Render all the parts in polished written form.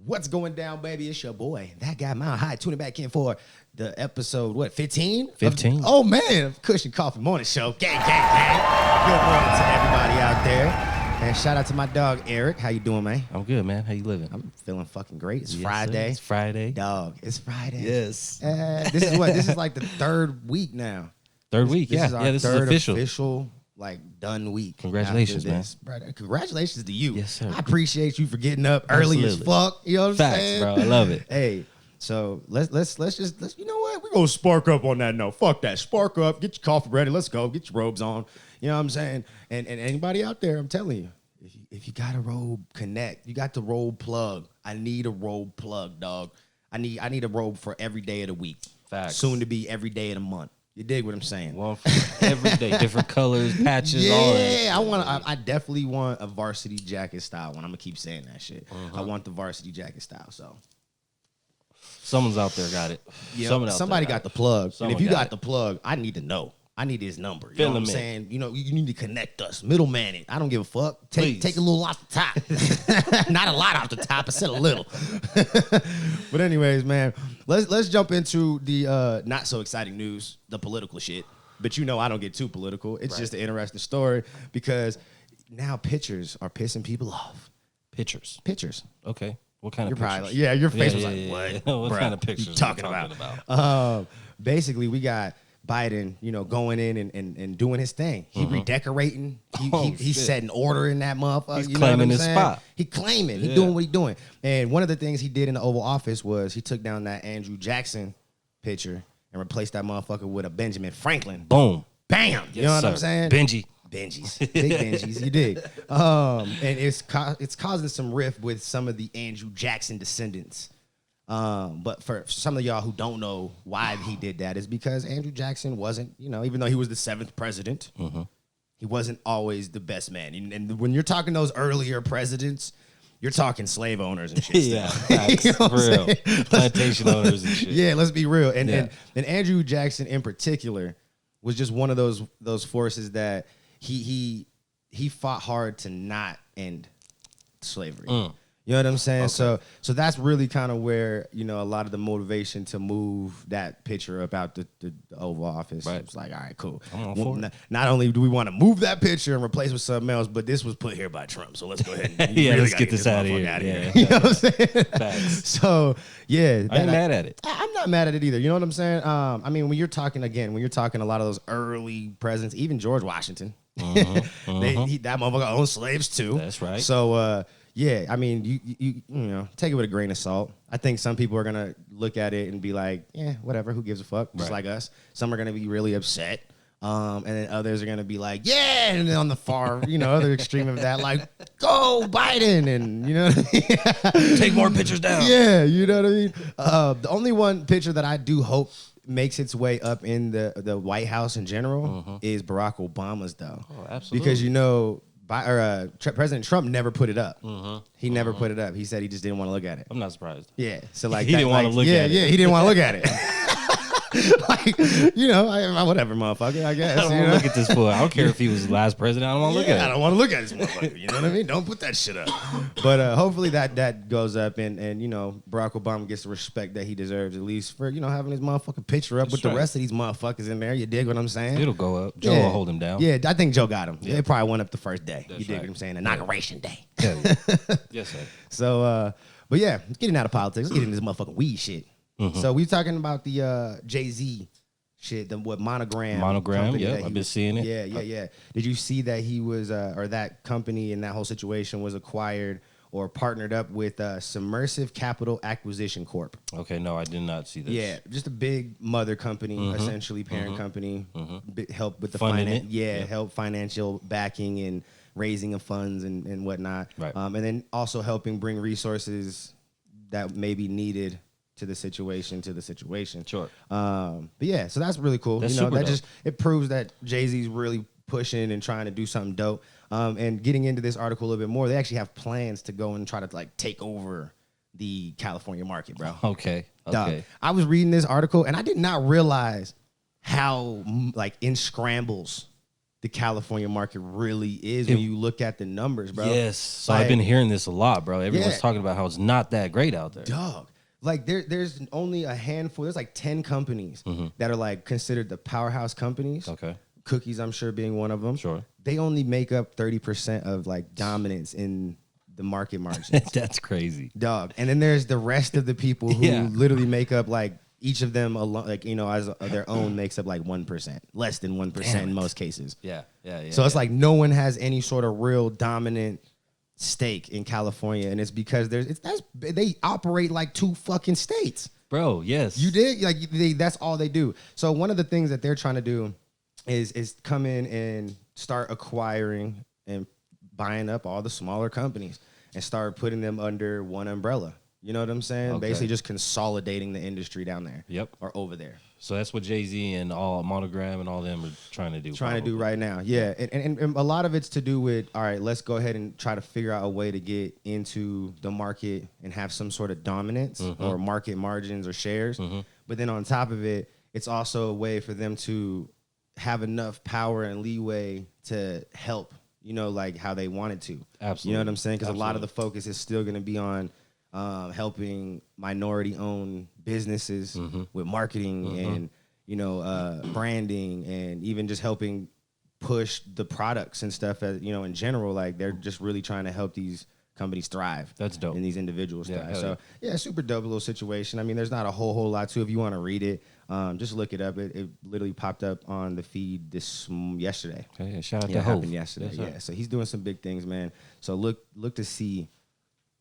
What's going down, baby? It's your boy, that guy, MileHigh, tuning back in for the episode, 15? 15. Oh, man, Kush Coughfee Morning Show. Gang, gang, gang. Good morning to everybody out there. And shout out to my dog, Eric. How you doing, man? I'm good, man. How you living? I'm feeling fucking great. It's Yes, Friday. sir. It's Friday. Dog, it's Friday. Yes. This is what? This is like the third week now. Third week, This yeah. is our This is third official. like done week. Congratulations, after this. Brother, congratulations to you. Yes, sir. I appreciate you for getting up early as Absolutely. fuck. You know what I'm Facts, saying? bro. I love it. Hey, so let's you know what? We're gonna spark up on that note. Fuck that. Spark up, get your coffee ready, let's go, get your robes on. You know what I'm saying? And anybody out there, I'm telling you, if you got a robe, connect. You got the robe plug. I need a robe plug, dog. I need a robe for every day of the week. Facts. Soon to be every day of the month. You dig what I'm saying? One for every day, different colors, patches, all that. Yeah, I definitely want a varsity jacket style one. I'm gonna keep saying that shit. I want the varsity jacket style. So Someone's out there got it. yeah, somebody got the plug. Someone and if you got got it. the plug, I need to know. I need his number. You Fill know what I'm him in. saying? You know, you need to connect us, middleman it. I don't give a fuck. Take Please. a little off the top. Not a lot off the top. I said a little. But anyways, man, let's jump into the not so exciting news, the political shit. But you know I don't get too political. It's just an interesting story because now pictures are pissing people off. Pictures. Pictures. Okay. What kind You're of probably pictures? like, yeah, your face was yeah, like, yeah, what? yeah. What Bruh, kind of pictures you are talking you about? Basically, we got Biden, you know, going in and doing his thing. He redecorating. He's shit. setting order in that motherfucker. He's you know what claiming I'm his saying? spot. He claiming. He Yeah. doing what he doing. And one of the things he did in the Oval Office was he took down that Andrew Jackson picture and replaced that motherfucker with a Benjamin Franklin. Boom. Bam. You know what I'm sir. saying? Benji. Benjis, big Benjis, you dig? And it's causing some rift with some of the Andrew Jackson descendants. But for some of y'all who don't know why he did that is because Andrew Jackson wasn't, you know, even though he was the 7th president, he wasn't always the best man. And when you're talking those earlier presidents, you're talking slave owners and shit. Yeah, still. facts, You know what I'm for real. saying? Plantation owners and shit. Yeah, let's be real. And, Yeah. and Andrew Jackson in particular was just one of those forces that he fought hard to not end slavery. You know what I'm saying? Okay. So that's really kind of where, you know, a lot of the motivation to move that picture about the Oval Office. Right. It's like, all right, cool. I'm all for it. Not only do we want to move that picture and replace it with something else, but this was put here by Trump. So let's go ahead and Yeah, really let's gotta get this outta motherfucker here. outta Yeah. You know what I'm saying? Facts. So yeah, I ain't mad at it. I'm not mad at it either. You know what I'm saying? I mean, when you're talking a lot of those early presidents, even George Washington, that motherfucker owned slaves too. That's right. So yeah, I mean, you know, take it with a grain of salt. I think some people are gonna look at it and be like, yeah, whatever, who gives a fuck? Just Right. like us. Some are gonna be really upset. And then others are gonna be like, yeah, and then on the far, you know, other extreme of that, like, go Biden, and you know what I mean? Take more pictures down. Yeah, you know what I mean? The only one picture that I do hope makes its way up in the White House in general is Barack Obama's, though. Oh, absolutely. Because, you know, President Trump never put it up. He never put it up. He said he just didn't want to look at it. I'm not surprised. Yeah. So, like, He didn't wanna look at it. Yeah, he didn't want to look at it. Like, you know, whatever, motherfucker, I guess. I don't you want know? to look at this fool. I don't care if he was the last president. I don't want to look I at it. don't want to look at this motherfucker. You know what I mean? Don't put that shit up. But hopefully that goes up and you know, Barack Obama gets the respect that he deserves, at least for, you know, having his motherfucking picture up That's with the right. rest of these motherfuckers in there. You dig what I'm saying? It'll go up. Joe will hold him down. Yeah, I think Joe got him. It probably went up the first day. That's you dig right. what I'm saying? Inauguration day. Hell yeah. Yes, sir. So, but yeah, getting out of politics. Let's get into this motherfucking weed shit. So we talking about the Jay-Z shit, the Monogram. company yeah, that he I've been was- seeing it. Yeah. Did you see that he was, or that company and that whole situation was acquired or partnered up with Submersive Capital Acquisition Corp? Okay, no, I did not see this. Yeah, just a big mother company, essentially parent company, help with the Funding finance. it. Yeah, Yep. help financial backing and raising of funds and whatnot. Right. And then also helping bring resources that may be needed to the situation. Sure. But yeah, so that's really cool. That's you know, super that dope. just it proves that Jay-Z's really pushing and trying to do something dope. And getting into this article a little bit more, they actually have plans to go and try to like take over the California market, bro. Okay. Dog, Okay. I was reading this article and I did not realize how like in scrambles the California market really is when you look at the numbers, bro. Yes. So like, I've been hearing this a lot, bro. Everyone's talking about how it's not that great out there. Dog. Like there's only a handful. There's like 10 companies that are like considered the powerhouse companies. Okay. Cookies, I'm sure, being one of them. Sure. They only make up 30% of like dominance in the market margins. That's crazy. Dog. And then there's the rest of the people who literally make up like each of them like, you know, as their own makes up like 1%, less than 1% in most cases. Yeah. So it's like no one has any sort of real dominant stake in California, and it's because they operate like 2 fucking states. Bro, yes. You did? Like that's all they do. So one of the things that they're trying to do is come in and start acquiring and buying up all the smaller companies and start putting them under one umbrella. You know what I'm saying? Okay. Basically just consolidating the industry down there. Yep. Or over there. So that's what Jay-Z and all Monogram and all them are trying to do. Trying to do right now. Yeah. And a lot of it's to do with, all right, let's go ahead and try to figure out a way to get into the market and have some sort of dominance or market margins or shares. But then on top of it, it's also a way for them to have enough power and leeway to help, you know, like how they wanted to. Absolutely. You know what I'm saying? Because a lot of the focus is still going to be on helping minority-owned businesses with marketing and, you know, branding, and even just helping push the products and stuff, as, you know, in general. Like, they're just really trying to help these companies thrive. That's dope. And these individuals thrive. So, yeah. yeah, super dope little situation. I mean, there's not a whole lot to it. If you want to read it, just look it up. It literally popped up on the feed yesterday. Okay, yeah, shout out to It Hope. happened yesterday. Yeah, so he's doing some big things, man. So look to see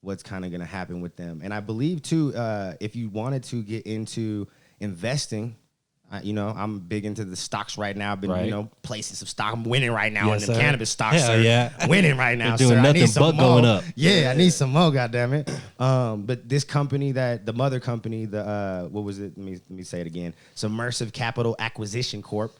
what's kind of going to happen with them. And I believe, too, if you wanted to get into investing, you know, I'm big into the stocks right now. I've been, you know, placing some stock. I'm winning right now in the cannabis stocks, sir. Winning right now, doing sir. nothing I need some but more. going up. Yeah, I need some more, goddammit. But this company, the mother company, what was it? Let me say it again. Submersive Capital Acquisition Corp.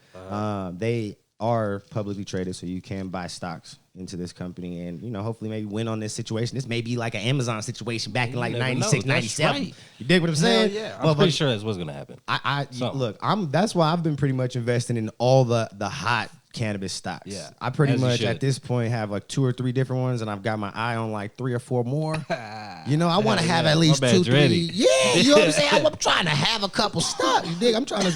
They are publicly traded, so you can buy stocks into this company and, you know, hopefully maybe win on this situation. This may be like an Amazon situation back in like 96, 97. Right. You dig what I'm saying? Yeah, I'm pretty sure that's what's going to happen. Look, that's why I've been pretty much investing in all the hot cannabis stocks. Yeah, I pretty much at this point have like 2 or 3 different ones, and I've got my eye on like 3 or 4 more. You know, I want to have at least 2, 3. Yeah, you know what I'm saying? I'm trying to have a couple stocks. You dig? I'm trying to,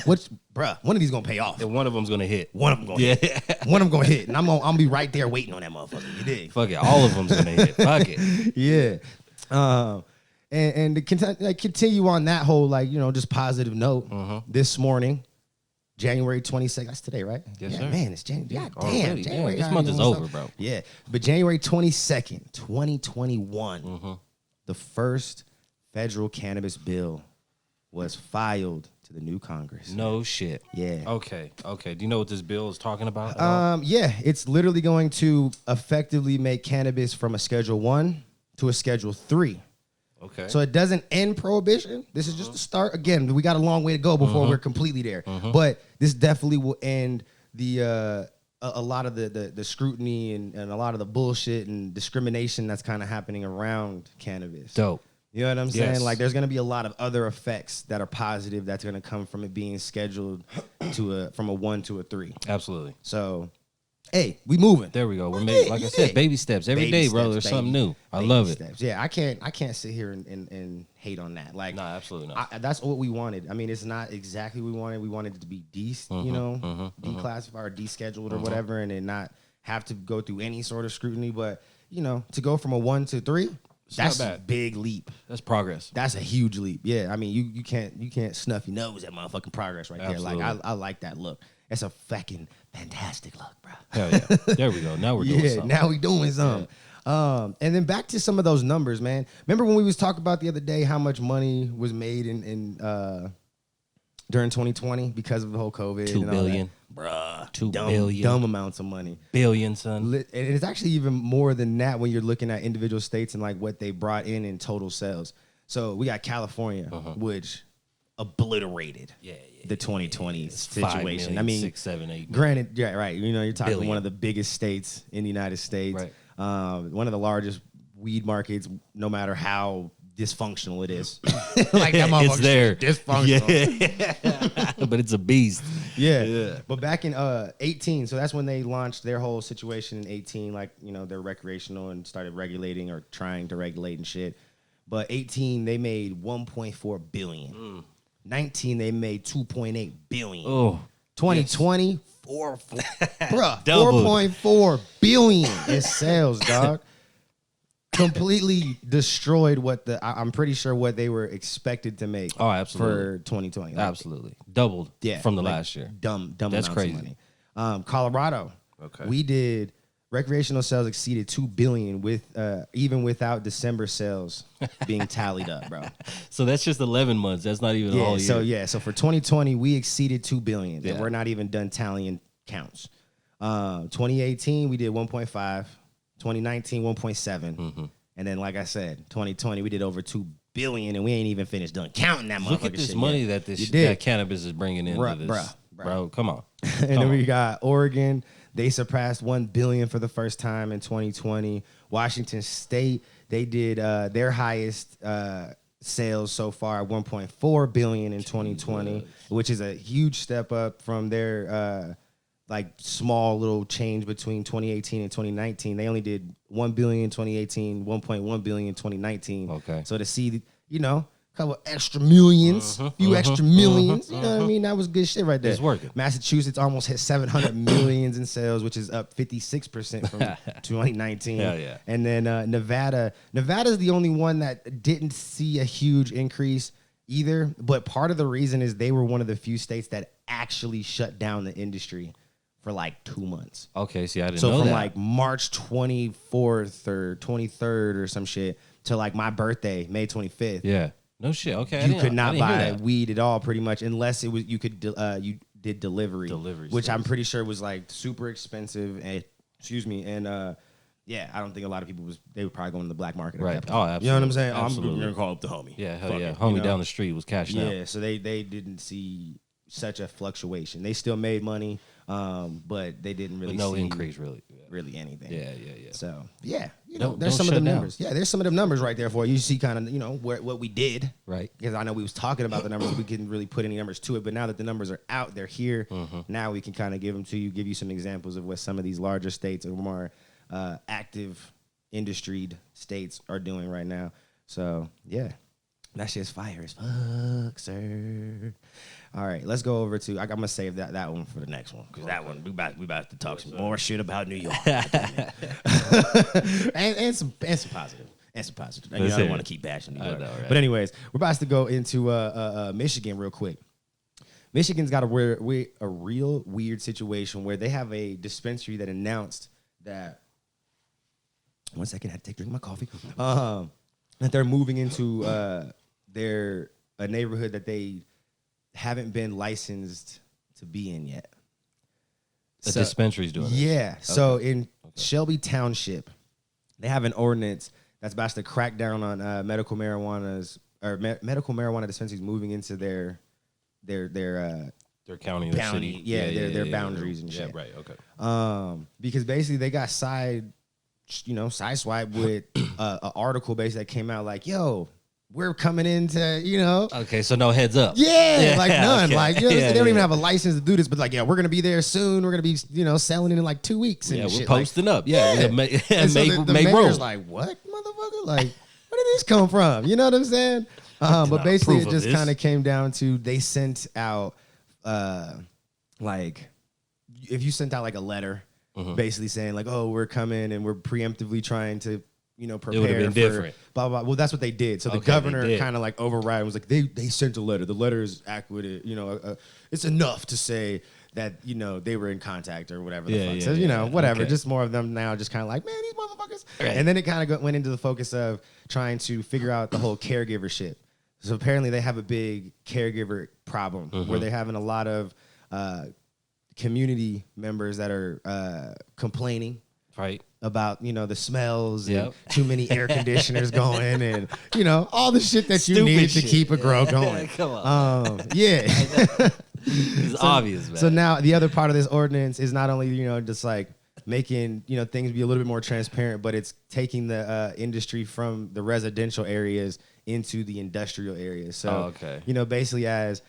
bruh, one of these gonna pay off. And one of them's going to hit. One of them gonna hit. One of them gonna hit, and I'm gonna be right there waiting on that motherfucker. You dig? Fuck it, all of them's going to hit. Fuck it. Yeah. And to continue on that whole, like, you know, just positive note, this morning, January 22nd. That's today, right? Yes, sir. Man, it's January. God damn. January. This month is over, bro. Yeah. But January 22nd, 2021, the first federal cannabis bill was filed to the new Congress. No shit. Yeah. Okay. Do you know what this bill is talking about? Yeah. It's literally going to effectively make cannabis from a Schedule 1 to a Schedule 3. Okay. So it doesn't end prohibition. This is just the start. Again, we got a long way to go before we're completely there. But this definitely will end the a lot of the scrutiny and a lot of the bullshit and discrimination that's kind of happening around cannabis. Dope. You know what I'm saying? Yes. Like, there's going to be a lot of other effects that are positive that's going to come from it being scheduled from a 1 to a 3. Absolutely. So, hey, we moving. There we go. We're making, like I said, baby steps every day, bro. There's something new. I love it. Yeah, I can't sit here and hate on that. Like, no, absolutely not. That's what we wanted. I mean, it's not exactly what we wanted. We wanted it to be declassified or descheduled or whatever, and then not have to go through any sort of scrutiny. But, you know, to go from a 1 to 3, that's a big leap. That's progress. That's a huge leap. Yeah, I mean, you can't snuff your nose at motherfucking progress right there. Like, I like that look. It's a fucking fantastic look, bro. Hell yeah. There we go. Now we're doing something. Now we doing something. Yeah. And then back to some of those numbers, man. Remember when we was talking about the other day how much money was made in during 2020 because of the whole COVID? $2 billion. Bruh. $2 billion. Dumb amounts of money. Billion, son. And it's actually even more than that when you're looking at individual states and like what they brought in total sales. So we got California, which obliterated the 2020 situation. 5 million, I mean, 6, 7, 8. Granted, yeah, right. You know, you're talking billion. One of the biggest states in the United States, right. One of the largest weed markets, no matter how dysfunctional it is. Like that motherfucker It's there. dysfunctional. Yeah. But it's a beast. Yeah. But back in 18, so that's when they launched their whole situation in 18, like, you know, they're recreational and started regulating or trying to regulate and shit. But 18, they made 1.4 billion. 19, they made 2.8 billion. Oh. 2020, 4.4 billion in sales, dog. Completely destroyed what I'm pretty sure what they were expected to make. Oh, absolutely. For 2020. Like, Absolutely. Doubled from the like last year. Dumb That's amounts crazy. of money. Colorado. Okay. We did recreational sales exceeded 2 billion with even without December sales being tallied up, bro. So that's just 11 months. That's not even all year. So for 2020 we exceeded 2 billion. Yeah. And we're not even done tallying counts. 2018 we did 1.5, 2019 1.7. And then like I said, 2020 we did over 2 billion and we ain't even finished done counting that motherfucker. Look at this shit money yet. that cannabis is bringing in. Bro, come on. And then we got Oregon. They surpassed 1 billion for the first time in 2020. Washington State, they did their highest sales so far at 1.4 billion in 2020, which is a huge step up from their like small little change between 2018 and 2019. They only did 1 billion in 2018, 1.1 billion in 2019. Okay. So to see, you know, a couple extra millions, extra millions, you know what I mean? That was good shit right there. It's working. Massachusetts almost hit 700 millions in sales, which is up 56% from 2019. Hell yeah. And then Nevada's the only one that didn't see a huge increase either. But part of the reason is they were one of the few states that actually shut down the industry for like 2 months. Okay, see, I didn't So know from that. like March 24th or 23rd or some shit to like my birthday, May 25th. Yeah. No shit. Okay. You could not buy weed at all, pretty much, unless it was you could you did deliveries, which I'm pretty sure was like super expensive. And yeah, I don't think a lot of people they were probably going to the black market. At that point. Oh, absolutely. You know what I'm saying? Absolutely. I'm gonna call up the homie. Yeah, hell Fuck yeah. it, Homie you know? down the street was cashing out. Yeah, so they didn't see such a fluctuation. They still made money, but they didn't really no see increase really anything. Yeah. So yeah, you know, Don't there's some of shut the down. numbers. Yeah, there's some of them numbers right there for you. You see kind of, you know, what we did. Right. Because I know we was talking about the numbers, we couldn't really put any numbers to it, but now that the numbers are out, they're here. Now we can kind of give them to you, give you some examples of what some of these larger states or more active industried states are doing right now. So yeah, that shit's fire as fuck, sir. All right, let's go over to. I'm gonna save that one for the next one because that one we about to talk some more shit about New York and some positive. And some positive. I don't want to keep bashing New York. Know, right? But anyways, we're about to go into Michigan real quick. Michigan's got a real weird situation where they have a dispensary that announced that. 1 second, I had to take a drink of my coffee. That they're moving into a neighborhood that they haven't been licensed to be in yet. The dispensary's doing it. Yeah. Okay. So in Shelby Township, they have an ordinance that's about to crack down on medical marijuana dispensaries moving into their county, their city. Their boundaries and shit. Yeah, right. Okay. Because basically they got sideswiped with an article basically that came out like, yo, we're coming into, you know. Okay, so no heads up. Yeah, like none. Okay. Like, you know, they don't even have a license to do this, but like, yeah, we're going to be there soon. We're going to be, you know, selling it in like 2 weeks. And Yeah, we're shit. posting up. Yeah. Yeah. And so the mayor's like, what, motherfucker? Like, where did this come from? You know what I'm saying? But basically it just kind of came down to they sent out, like, if you sent out like a letter, basically saying like, oh, we're coming and we're preemptively trying to, you know, prepare. It would have been different. Blah, blah, blah. Well, that's what they did. So the governor kind of like override was like, they sent a letter. The letter is accurate. You know, it's enough to say that, you know, they were in contact or whatever the fuck. So, you know, whatever. Okay. Just more of them now just kind of like, man, these motherfuckers. Right. And then it kind of went into the focus of trying to figure out the whole caregiver shit. So apparently they have a big caregiver problem where they're having a lot of community members that are complaining. Right. About, you know, the smells and too many air conditioners going and, you know, all the shit that you need to keep a grow going. Come on. Yeah. It's obvious, man. So now the other part of this ordinance is not only, you know, just like making things be a little bit more transparent, but it's taking the industry from the residential areas into the industrial areas. So basically as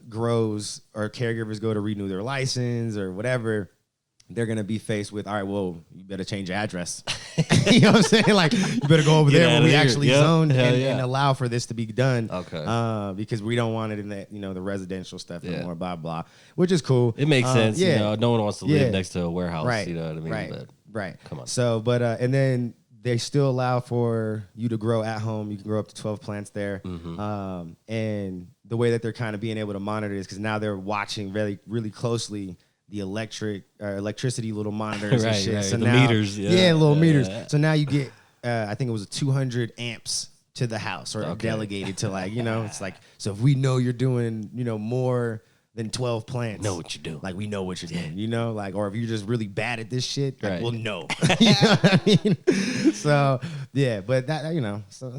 grows or caregivers go to renew their license or whatever, they're going to be faced with, all right, well, you better change your address. You know what I'm saying? Like, you better go over there where we actually zoned and allow for this to be done. Okay. Because we don't want it in that, the residential stuff anymore, blah, blah, which is cool. It makes sense. No one wants to live next to a warehouse. Right. You know what I mean? Right. Come on. So, but, and then they still allow for you to grow at home. You can grow up to 12 plants there. Mm-hmm. And the way that they're kind of being able to monitor this, because now they're watching really, really closely the electricity little monitors and shit. Right. So the now, meters. Little meters. So now you get, I think it was 200 amps to the house or delegated to it's like, so if we know you're doing, more than 12 plants. Know what you're doing. Like, we know what you're doing, like, or if you're just really bad at this shit, like, we'll know. You know what I mean? So, yeah, but that,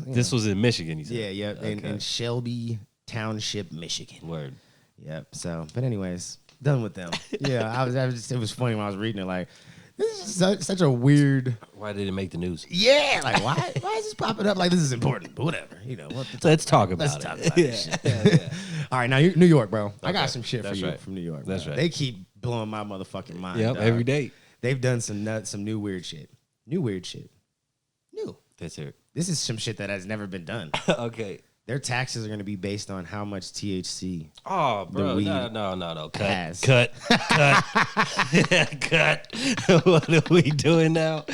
this was in Michigan, you said? Yeah, in Shelby Township, Michigan. Word. Yep. So, but anyways, done with them. Yeah, it was funny when I was reading it. Like, this is such a weird. Why did it make the news? Yeah, like why is this popping up? Like, this is important, but whatever. Let's talk about it. This shit. All right, now New York, bro. I got some shit for you from New York. That's right. They keep blowing my motherfucking mind. Yep, every day. They've done some new weird shit. New. That's it. This is some shit that has never been done. Okay. Their taxes are going to be based on how much THC. Oh, bro, weed no. has. Cut. What are we doing now?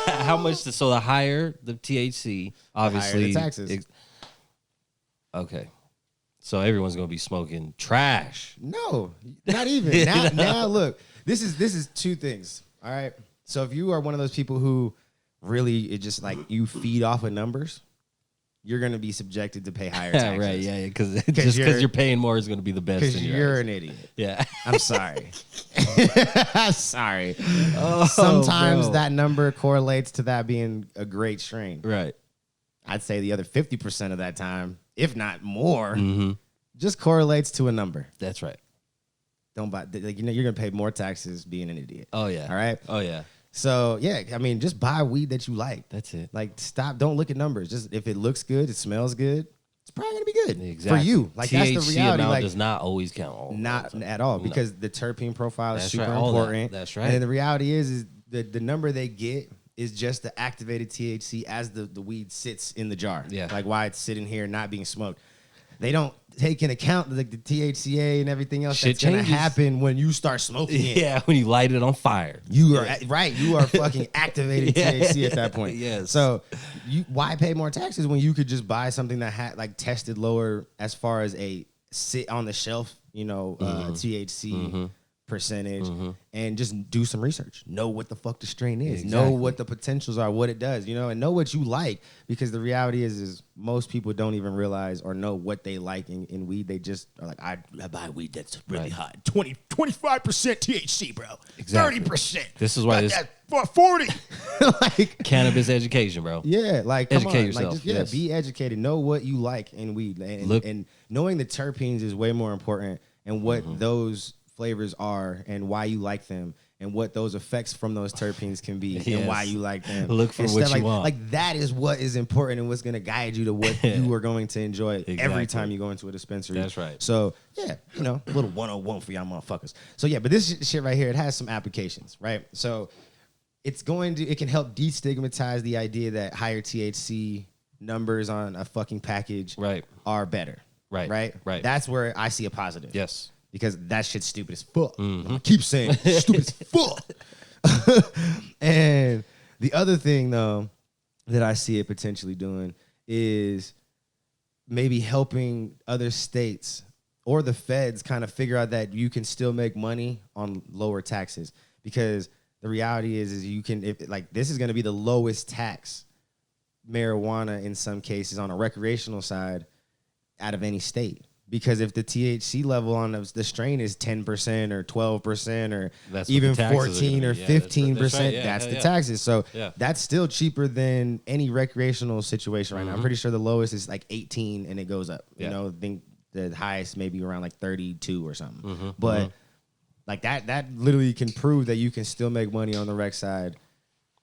How much? So the higher the THC, obviously, the higher the taxes. Okay. So everyone's going to be smoking trash. No, not even. now, look, this is two things. All right. So if you are one of those people who really, it just like you feed off of numbers, you're going to be subjected to pay higher taxes. Right, yeah, because you're paying more is going to be the best. Because you're an idiot. Yeah. I'm sorry. I'm sorry. Sometimes that number correlates to that being a great strain. Right. I'd say the other 50% of that time, if not more, just correlates to a number. That's right. Don't buy, you're going to pay more taxes being an idiot. Oh, yeah. All right? Oh, yeah. So, yeah, I mean, just buy weed that you like. That's it. Like, stop. Don't look at numbers. Just if it looks good, it smells good, it's probably going to be good exactly. for you. Like, THC that's the reality. Amount like, does not always count. Not at all, because the terpene profile is super right. important. That's right. And the reality is the number they get is just the activated THC as the weed sits in the jar. Yeah. Like, why it's sitting here not being smoked. They don't take into account like the THCA and everything else that's going to happen when you start smoking it. Yeah, when you light it on fire. You are right. You are fucking activated THC at that point. Yes. So why pay more taxes when you could just buy something that had like tested lower as far as a sit on the shelf, THC percentage, and just do some research. Know what the fuck the strain is. Exactly. Know what the potentials are, what it does, and know what you like, because the reality is most people don't even realize or know what they like in weed. They just are like, I buy weed that's really high. 25% THC, bro. Exactly. 30%. This is why this 40. Like cannabis education, bro. Yeah, like educate yourself. Like, just, be educated. Know what you like in weed, and knowing the terpenes is way more important, and what those flavors are and why you like them, and what those effects from those terpenes can be, and why you like them. Look for what you want. Like, that is what is important and what's going to guide you to what you are going to enjoy every time you go into a dispensary. That's right. So, yeah, a little 101 for y'all motherfuckers. So, yeah, but this shit right here, it has some applications, right? So, it can help destigmatize the idea that higher THC numbers on a fucking package are better. Right. That's where I see a positive. Yes. Because that shit's stupid as fuck. I keep saying stupid as fuck. And the other thing, though, that I see it potentially doing is maybe helping other states or the feds kind of figure out that you can still make money on lower taxes. Because the reality is you can, this is going to be the lowest tax marijuana in some cases on a recreational side out of any state. Because if the THC level on the strain is 10% or 12% or even 14 or 15%, that's the taxes. So that's still cheaper than any recreational situation right now. I'm pretty sure the lowest is like 18 and it goes up. I think the highest maybe around like 32 or something. But Like that literally can prove that you can still make money on the rec side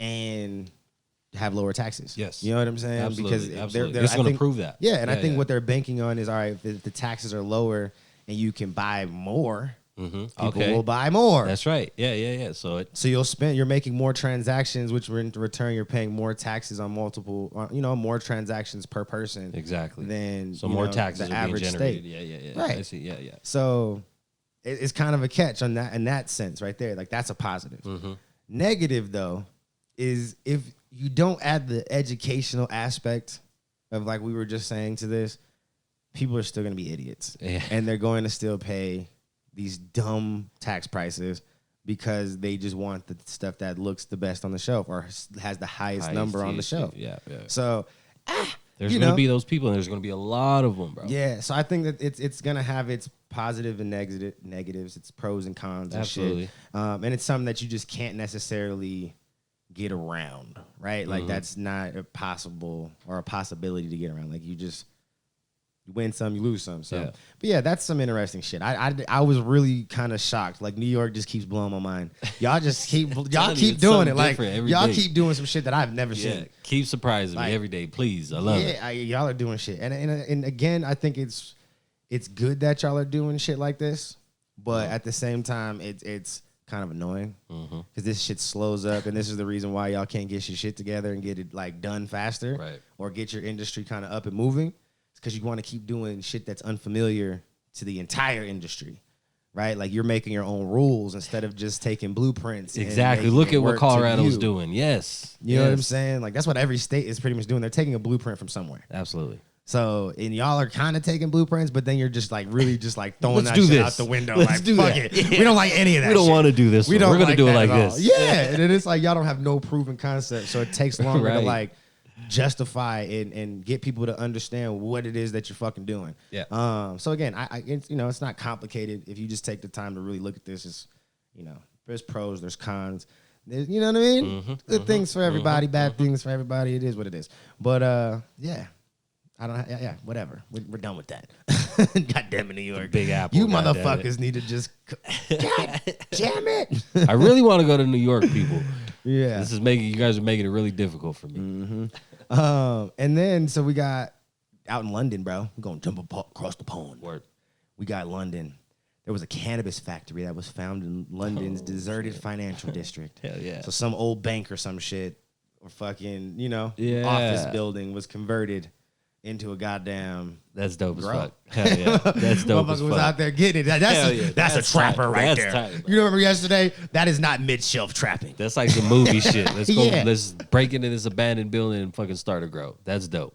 and have lower taxes. Yes. You know what I'm saying? Absolutely. Because Absolutely. they're It's going to prove that. Yeah, and I think what they're banking on is, all right, if the taxes are lower and you can buy more, people will buy more. That's right. Yeah. So you're making more transactions, which in return you're paying more taxes on multiple, more transactions per person. Exactly. Than more taxes the are being average generated. state. Yeah. Right. I see. Yeah. So it's kind of a catch on that in that sense right there. Like that's a positive. Negative though is if you don't add the educational aspect of, like we were just saying to this, people are still going to be idiots. Yeah. And they're going to still pay these dumb tax prices because they just want the stuff that looks the best on the shelf or has the highest number on the shelf. Yeah. So there's going to be those people, and there's going to be a lot of them, bro. Yeah, so I think that it's going to have its positive and negatives, its pros and cons and Absolutely. shit. And it's something that you just can't necessarily get around, right? Like that's not a possibility to get around. Like you win some, you lose some. So, but yeah, that's some interesting shit. I was really kind of shocked. Like New York just keeps blowing my mind. Y'all just keep doing it. Like y'all keep doing some shit that I've never seen. Keep surprising me every day, please. I love it. Yeah, y'all are doing shit, and again, I think it's good that y'all are doing shit like this, but at the same time, it's kind of annoying because this shit slows up, and this is the reason why y'all can't get your shit together and get it like done faster, right? Or get your industry kind of up and moving. It's because you want to keep doing shit that's unfamiliar to the entire industry, right? Like you're making your own rules instead of just taking blueprints. Exactly. Look at what Colorado's doing. Yes. You know what I'm saying? Like that's what every state is pretty much doing. They're taking a blueprint from somewhere. Absolutely. So, and y'all are kind of taking blueprints, but then you're just like really just like throwing that shit out the window. Like, fuck it. Yeah. We don't like any of that. We don't want to do this. We're going to do it like this. Yeah. And then it's like y'all don't have no proven concept. So it takes longer to like justify and get people to understand what it is that you're fucking doing. Yeah. So again, it's not complicated. If you just take the time to really look at this, it's, there's pros, there's cons. There's, you know what I mean? Good things for everybody, bad things for everybody. It is what it is. But yeah. Whatever. We're done with that. God damn it, New York. Big Apple. You motherfuckers need to just. God damn it. I really want to go to New York, people. Yeah. You guys are making it really difficult for me. And then, so we got out in London, bro. We're going to jump across the pond. Word. We got London. There was a cannabis factory that was found in London's deserted financial district. Hell yeah. So some old bank or some shit or fucking, office building was converted into a goddamn. That's dope as fuck. Hell yeah. That's dope as fuck. Was out there getting it. That's a trapper right there. Tight, you remember yesterday? That is not mid-shelf trapping. That's like some movie shit. Let's go. Let's break into this abandoned building and fucking start a grow. That's dope.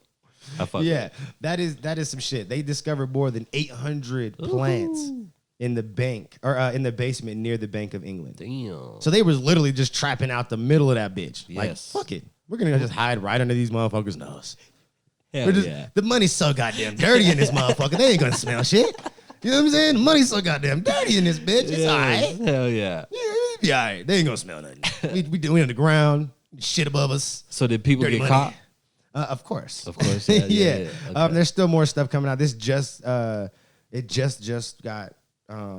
That is some shit. They discovered more than 800 plants in the bank or in the basement near the Bank of England. Damn. So they was literally just trapping out the middle of that bitch. Yes. Like, fuck it. We're gonna just hide right under these motherfuckers' nose. Yeah. The money's so goddamn dirty in this motherfucker. They ain't gonna smell shit. You know what I'm saying? The money's so goddamn dirty in this bitch. It's all right. Hell yeah. Yeah, it'll be all right. They ain't gonna smell nothing. we on the ground, shit above us. So did people Dirty get money. caught? Of course. Of course. Yeah. Okay. There's still more stuff coming out. This just it just got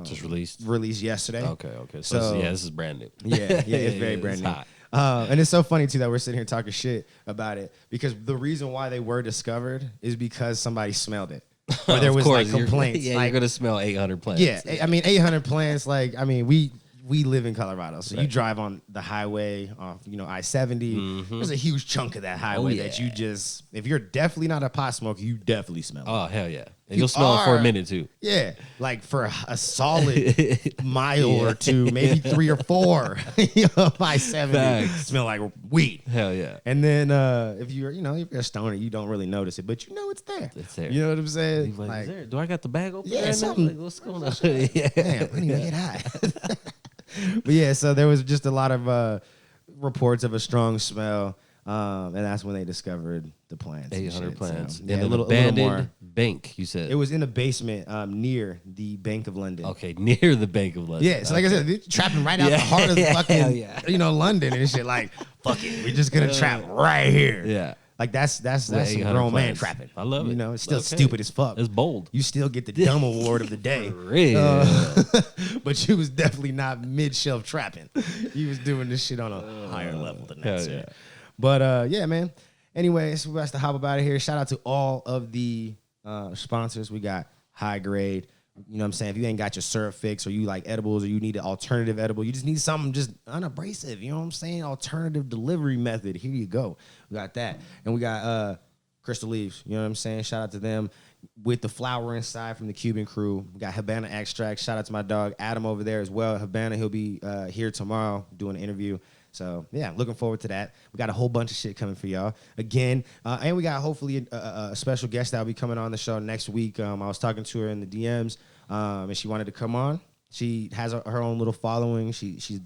just released yesterday. Okay. So this is brand new. Yeah, it's very brand new. Hot. And it's so funny too that we're sitting here talking shit about it because the reason why they were discovered is because somebody smelled it. Or there was like complaints. You're gonna smell 800 plants. Yeah, I mean 800 plants. Like I mean we live in Colorado, so you drive on the highway off I-70. There's a huge chunk of that highway that you just, if you're definitely not a pot smoker, you definitely smell it. Oh hell yeah, and you'll smell it for a minute too. Yeah, like for a solid mile or two, maybe 3 or 4. I-70 smell like weed. Hell yeah. And then if you're a stoner, you don't really notice it, but it's there. It's there. You know what I'm saying? Like, do I got the bag open? Yeah, something. Like, what's going on? Damn, I need to get high. But yeah, so there was just a lot of reports of a strong smell, and that's when they discovered the plants. 800 plants. So, in an abandoned bank, you said? It was in a basement near the Bank of London. Okay, near the Bank of London. Yeah, so like I said, they're trapping right out the heart of the fucking, London and shit. Like, fuck it, we're just gonna trap right here. Yeah. Like that's some 800 grown man class. trapping. I love it. You know, it's still Okay. stupid as fuck. It's bold. You still get the dumb award of the day. For real. But you was definitely not mid-shelf trapping. You was doing this shit on a higher level than that. hell Sir. yeah. But yeah, man. Anyways, we got to hop up out of here. Shout out to all of the sponsors. We got High Grade. You know what I'm saying? If you ain't got your syrup fix, or you like edibles, or you need an alternative edible, you just need something just unabrasive. You know what I'm saying? Alternative delivery method. Here you go. We got that. And we got Crystal Leaves. You know what I'm saying? Shout out to them with the flower inside from the Cuban crew. We got Habana Extract. Shout out to my dog Adam over there as well. Habana, he'll be here tomorrow doing an interview. So, yeah, looking forward to that. We got a whole bunch of shit coming for y'all. Again, and we got hopefully a special guest that will be coming on the show next week. I was talking to her in the DMs, and she wanted to come on. She has her own little following. She's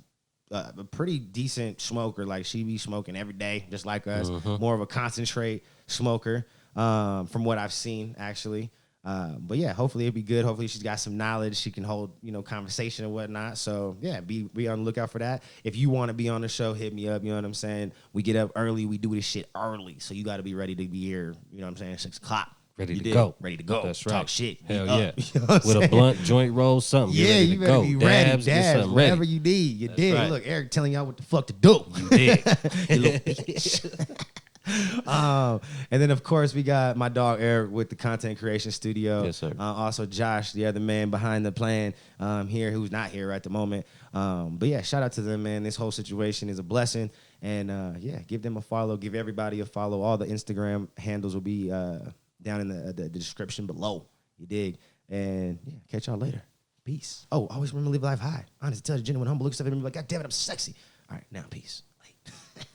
a pretty decent smoker. Like, she be smoking every day, just like us. More of a concentrate smoker, from what I've seen, actually. But yeah, hopefully it'll be good. Hopefully she's got some knowledge. She can hold, conversation and whatnot. So yeah, be on the lookout for that. If you want to be on the show, hit me up. You know what I'm saying? We get up early. We do this shit early. So you got to be ready to be here. You know what I'm saying? 6 o'clock. Ready to go. Ready to go. That's right. Talk shit. Hell Be yeah. up. You know what I'm With a saying? blunt, joint roll, something. Yeah, you better be ready. Dabs, get Dabs, something whatever ready. you need. You That's dig. right. Look, Eric telling y'all what the fuck to do. You dig. You little bitch. And then of course we got my dog Eric with the content creation studio. Yes, sir. Also Josh, the other man behind the plan, here, who's not here at the moment. But yeah, shout out to them, man. This whole situation is a blessing. And yeah, give them a follow. Give everybody a follow. All the Instagram handles will be down in the description below. You dig? And yeah, catch y'all later. Peace. Oh, always remember to live life high. Honest, tell you, genuine, humble, look stuff at me like, God damn it, I'm sexy. All right, now peace. Late.